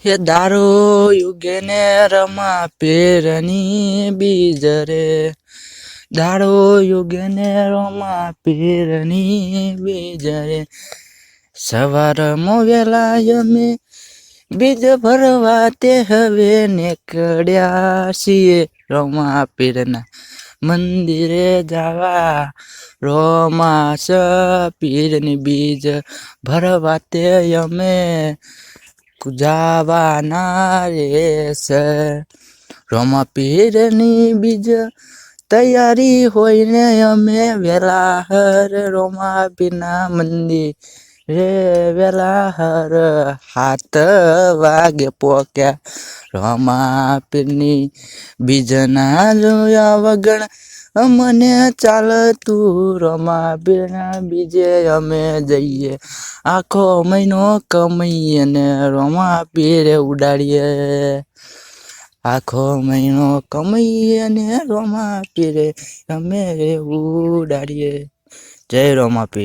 એ દારો યુગે ને રમા પીરની બીજ રે, દાડો યુગે ને રમા પીરની બીજ રે, સવારમાં વેલા અમે બીજ ભરવા તે હવે નીકળ્યા છીએ રમા પીરના મંદિરે જવા, રોમાસ પીરની બીજ ભરવા તે અમે જવાના રહેશે. રોમા પીરની બીજ તૈયારી હોઈને અમે વેલા હર રોમા પીરના મંદિરે વેલા હર 7 વાગે પોક્યા. રોમા પીરની બીજના જોયા વગર અમને ચાલતું, રોમા પીરના બીજે અમે જઈએ, આખો મહિનો કમાઈએ ને રોમા પીરે ઉડાડીએ, આખો મહિનો કમાઈએ ને રોમા પીરે અમે ઉડાડીએ. જય રોમા પીર.